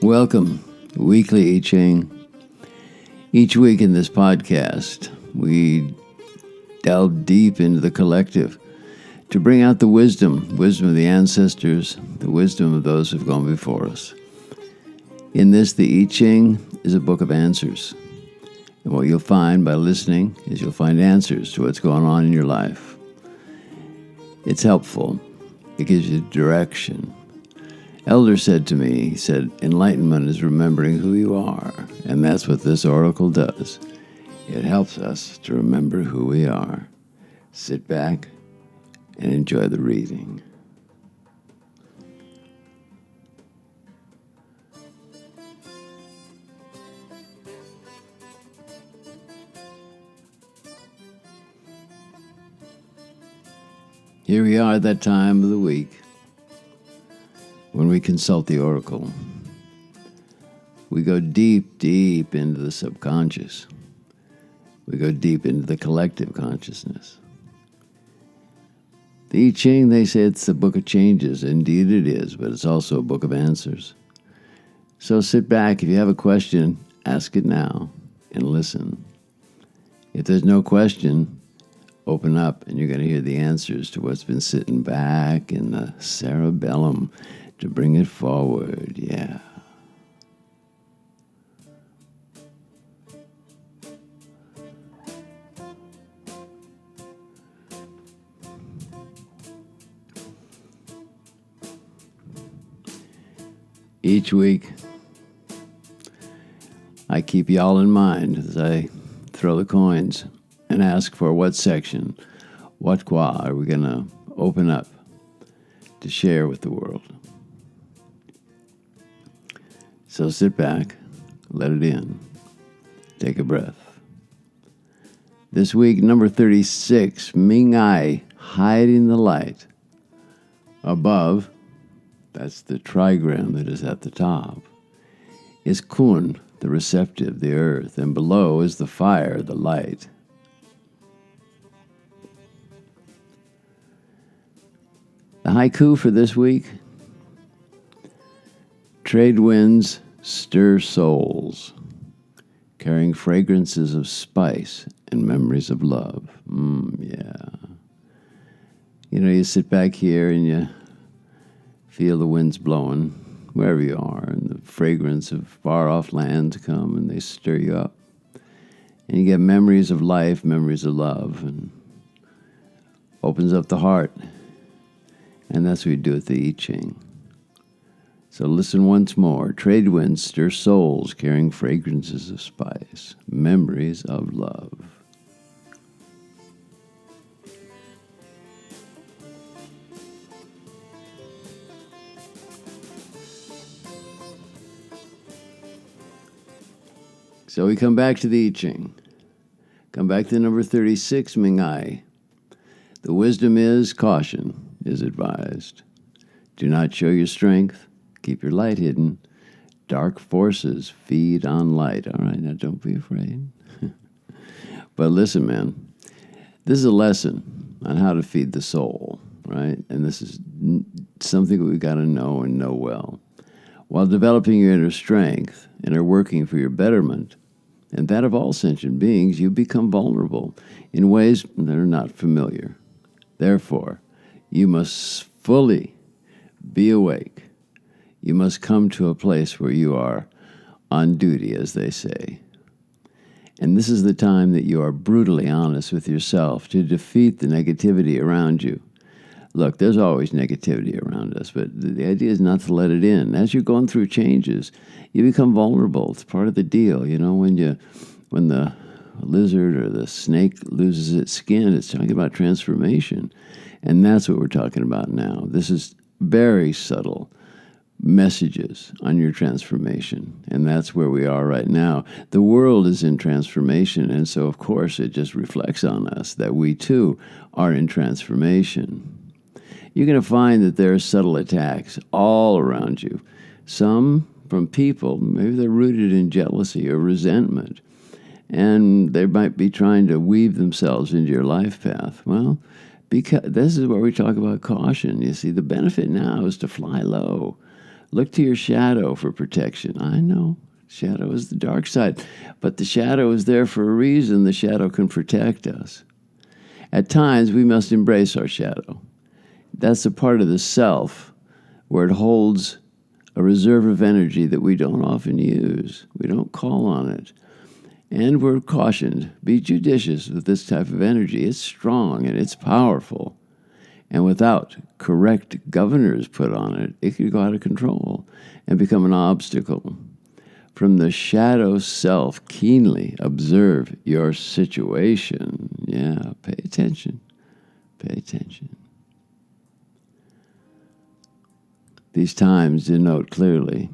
Welcome, Weekly I Ching. Each week in this podcast, we delve deep into the collective to bring out the wisdom of the ancestors, the wisdom of those who've gone before us. In this, the I Ching is a book of answers. And what you'll find by listening is you'll find answers to what's going on in your life. It's helpful. It gives you direction. Elder said to me, he said, enlightenment is remembering who you are. And that's what this oracle does. It helps us to remember who we are. Sit back and enjoy the reading. Here we are at that time of the week when we consult the oracle. We go deep into the subconscious. We go deep into the collective consciousness. The I Ching, they say it's a book of changes. Indeed it is, but it's also a book of answers. So sit back. If you have a question, ask it now and listen. If there's no question, open up and you're going to hear the answers to what's been sitting back in the cerebellum to bring it forward. Yeah. Each week, I keep y'all in mind as I throw the coins and ask for what section, what qua are we going to open up to share with the world. So sit back, let it in, take a breath. This week, number 36, Ming I, hiding the light. Above, that's the trigram that is at the top, is Kun, the receptive, the earth, and below is the fire, the light. The haiku for this week: trade winds stir souls, carrying fragrances of spice and memories of love. Yeah. You know, you sit back here and you feel the winds blowing wherever you are, and the fragrance of far-off lands come and they stir you up. And you get memories of life, memories of love, and opens up the heart. And that's what we do with the I Ching. So listen once more. Trade winds stir souls, carrying fragrances of spice, memories of love. So we come back to the I Ching. Come back to number 36, Ming I. The wisdom is caution is advised. Do not show your strength. Keep your light hidden. Dark forces feed on light. All right, now don't be afraid. But listen, man, this is a lesson on how to feed the soul, right? And this is something we've got to know and know well. While developing your inner strength and are working for your betterment and that of all sentient beings, you become vulnerable in ways that are not familiar. Therefore, you must fully be awake. You must come to a place where you are on duty, as they say. And this is the time that you are brutally honest with yourself to defeat the negativity around you. Look, there's always negativity around us, but the idea is not to let it in. As you're going through changes, you become vulnerable. It's part of the deal. You know, when the lizard or the snake loses its skin, it's talking about transformation. And that's what we're talking about now. This is very subtle messages on your transformation. And that's where we are right now. The world is in transformation. And so, of course, it just reflects on us that we, too, are in transformation. You're going to find that there are subtle attacks all around you. Some from people, maybe they're rooted in jealousy or resentment. And they might be trying to weave themselves into your life path. Well, because this is where we talk about caution. You see, the benefit now is to fly low. Look to your shadow for protection. I know, shadow is the dark side, but the shadow is there for a reason. The shadow can protect us. At times, we must embrace our shadow. That's a part of the self where it holds a reserve of energy that we don't often use. We don't call on it. And we're cautioned, be judicious with this type of energy. It's strong and it's powerful. And without correct governors put on it, it could go out of control and become an obstacle. From the shadow self, keenly observe your situation. Yeah, pay attention. Pay attention. These times denote clearly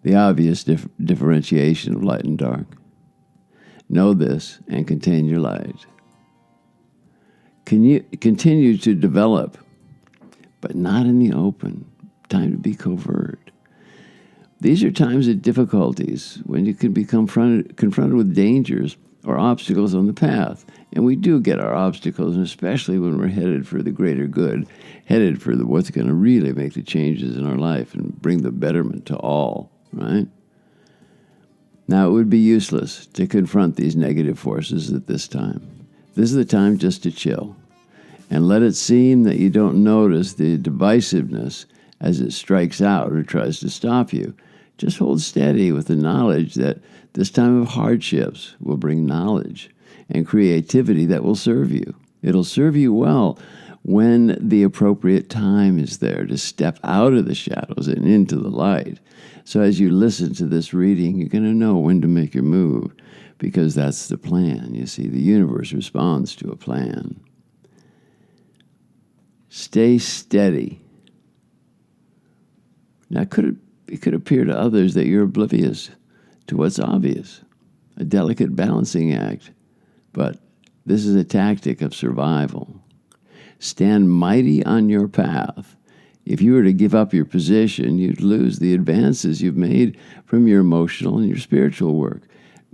the obvious differentiation of light and dark. Know this and contain your light. Can you continue to develop, but not in the open? Time to be covert. These are times of difficulties when you can be confronted with dangers or obstacles on the path. And we do get our obstacles, and especially when we're headed for the greater good, headed for what's going to really make the changes in our life and bring the betterment to all, right? Now, it would be useless to confront these negative forces at this time. This is the time just to chill and let it seem that you don't notice the divisiveness as it strikes out or tries to stop you. Just hold steady with the knowledge that this time of hardships will bring knowledge and creativity that will serve you. It'll serve you well when the appropriate time is there to step out of the shadows and into the light. So as you listen to this reading, you're going to know when to make your move, because that's the plan. You see, the universe responds to a plan. Stay steady. Now, it could appear to others that you're oblivious to what's obvious, a delicate balancing act, but this is a tactic of survival. Stand mighty on your path. If you were to give up your position, you'd lose the advances you've made from your emotional and your spiritual work.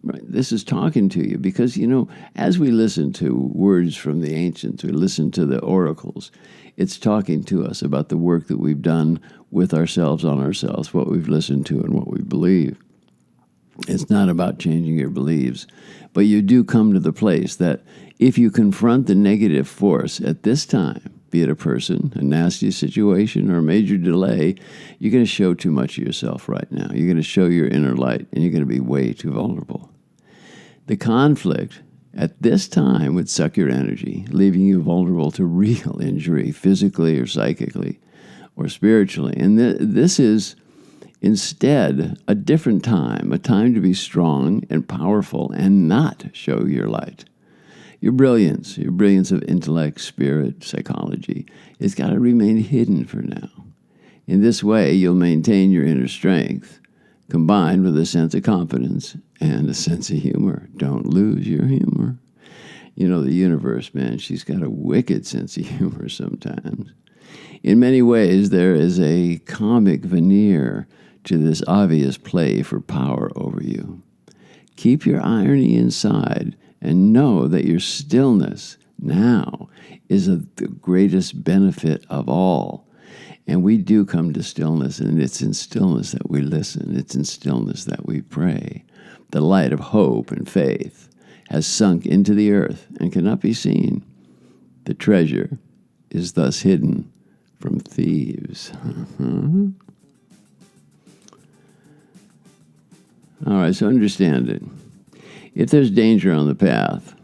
Right? This is talking to you because, as we listen to words from the ancients, we listen to the oracles, it's talking to us about the work that we've done with ourselves, on ourselves, what we've listened to and what we believe. It's not about changing your beliefs, but you do come to the place that if you confront the negative force at this time, be it a person, a nasty situation, or a major delay, you're going to show too much of yourself right now. You're going to show your inner light, and you're going to be way too vulnerable. The conflict at this time would suck your energy, leaving you vulnerable to real injury, physically or psychically or spiritually. And this is instead a different time, a time to be strong and powerful and not show your light. Your brilliance of intellect, spirit, psychology, it's got to remain hidden for now. In this way, you'll maintain your inner strength, combined with a sense of confidence and a sense of humor. Don't lose your humor. The universe, man, she's got a wicked sense of humor sometimes. In many ways, there is a comic veneer to this obvious play for power over you. Keep your irony inside and know that your stillness now is of the greatest benefit of all. And we do come to stillness, and it's in stillness that we listen. It's in stillness that we pray. The light of hope and faith has sunk into the earth and cannot be seen. The treasure is thus hidden from thieves. All right, so understand it. If there's danger on the path,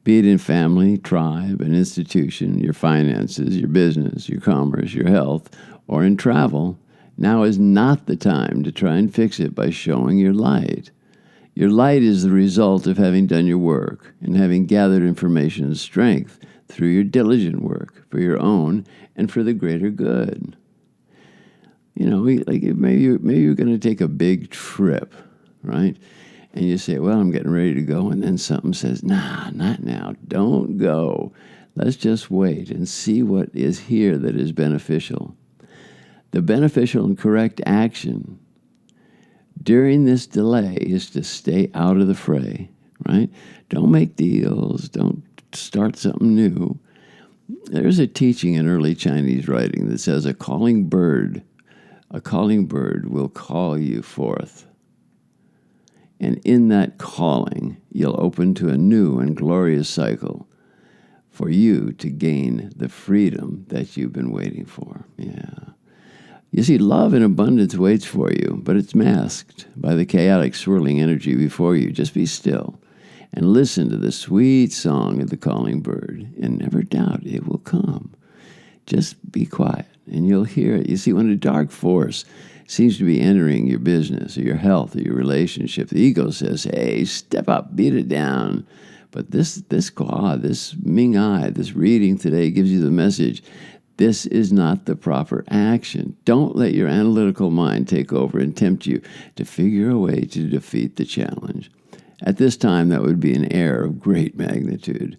be it in family, tribe, an institution, your finances, your business, your commerce, your health, or in travel, now is not the time to try and fix it by showing your light. Your light is the result of having done your work and having gathered information and strength through your diligent work for your own and for the greater good. Maybe you're going to take a big trip, right? And you say, well, I'm getting ready to go. And then something says, nah, not now. Don't go. Let's just wait and see what is here that is beneficial. The beneficial and correct action during this delay is to stay out of the fray, right? Don't make deals. Don't start something new. There's a teaching in early Chinese writing that says a calling bird will call you forth. And in that calling, you'll open to a new and glorious cycle for you to gain the freedom that you've been waiting for. Yeah. You see, love in abundance waits for you, but it's masked by the chaotic swirling energy before you. Just be still and listen to the sweet song of the calling bird, and never doubt it will come. Just be quiet, and you'll hear it. You see, when a dark force seems to be entering your business or your health or your relationship, the ego says, hey, step up, beat it down. But this Ming Ai, this reading today gives you the message. This is not the proper action. Don't let your analytical mind take over and tempt you to figure a way to defeat the challenge. At this time, that would be an error of great magnitude.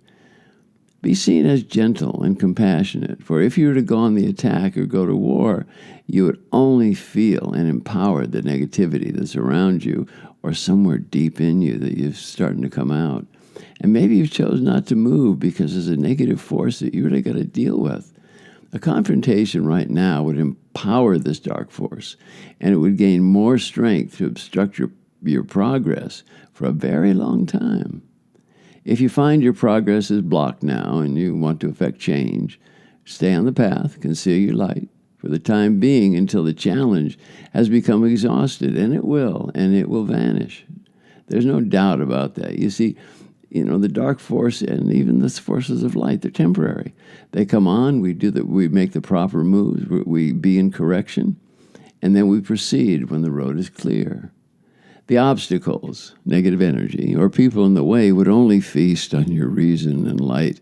Be seen as gentle and compassionate, for if you were to go on the attack or go to war, you would only feel and empower the negativity that's around you or somewhere deep in you that you're starting to come out. And maybe you've chosen not to move because there's a negative force that you really got to deal with. A confrontation right now would empower this dark force, and it would gain more strength to obstruct your progress for a very long time. If you find your progress is blocked now and you want to effect change, stay on the path, conceal your light for the time being until the challenge has become exhausted, and it will vanish. There's no doubt about that. You see, the dark force and even the forces of light, they're temporary. They come on, we make the proper moves, we be in correction, and then we proceed when the road is clear. The obstacles, negative energy, or people in the way would only feast on your reason and light,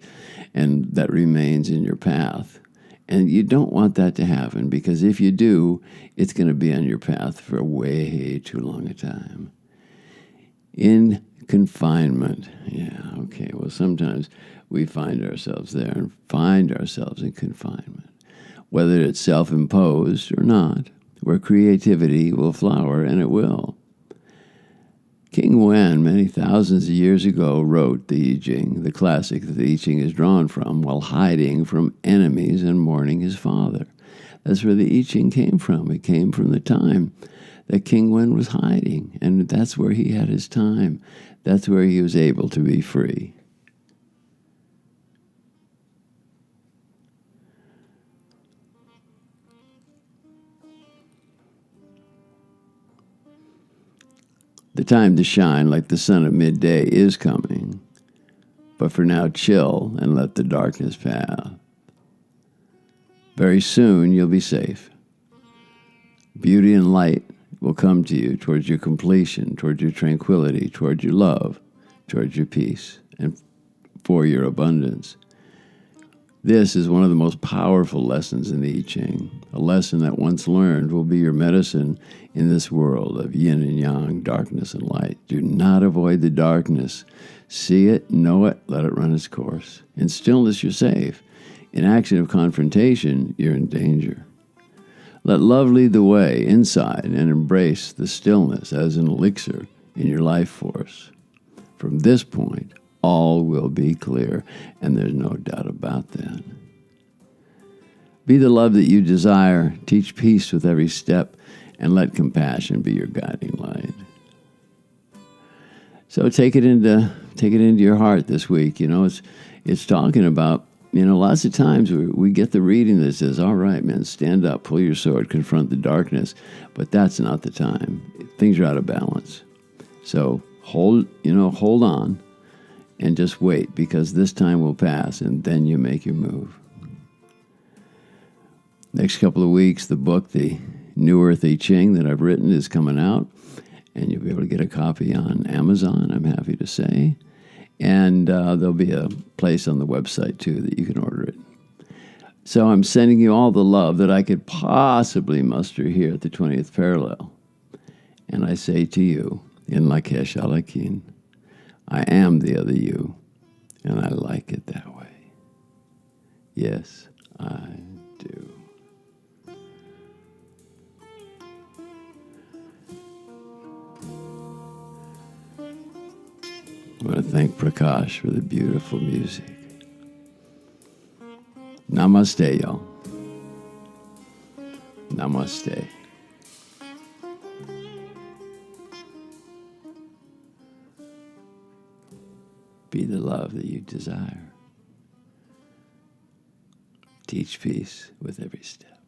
and that remains in your path. And you don't want that to happen, because if you do, it's going to be on your path for way too long a time. In confinement. Yeah, okay. Well, sometimes we find ourselves there and find ourselves in confinement, whether it's self-imposed or not, where creativity will flower, and it will. King Wen, many thousands of years ago, wrote the I Ching, the classic that the I Ching is drawn from, while hiding from enemies and mourning his father. That's where the I Ching came from. It came from the time that King Wen was hiding, and that's where he had his time. That's where he was able to be free. The time to shine like the sun at midday is coming, but for now chill and let the darkness pass. Very soon you'll be safe. Beauty and light will come to you towards your completion, towards your tranquility, towards your love, towards your peace, and for your abundance. This is one of the most powerful lessons in the I Ching. A lesson that once learned will be your medicine in this world of yin and yang, darkness and light. Do not avoid the darkness. See it, know it, let it run its course. In stillness, you're safe. In action of confrontation, you're in danger. Let love lead the way inside and embrace the stillness as an elixir in your life force. From this point, all will be clear, and there's no doubt about that. Be the love that you desire, teach peace with every step, and let compassion be your guiding light. So take it into your heart this week. It's talking about, lots of times we get the reading that says, all right, man, stand up, pull your sword, confront the darkness, but that's not the time. Things are out of balance. So hold on. And just wait, because this time will pass, and then you make your move. Next couple of weeks, the book, The New Earth I Ching, that I've written is coming out, and you'll be able to get a copy on Amazon, I'm happy to say. And there'll be a place on the website, too, that you can order it. So I'm sending you all the love that I could possibly muster here at the 20th parallel. And I say to you, in Lakesh Alakin, I am the other you, and I like it that way. Yes, I do. I want to thank Prakash for the beautiful music. Namaste, y'all. Namaste. Be the love that you desire. Teach peace with every step.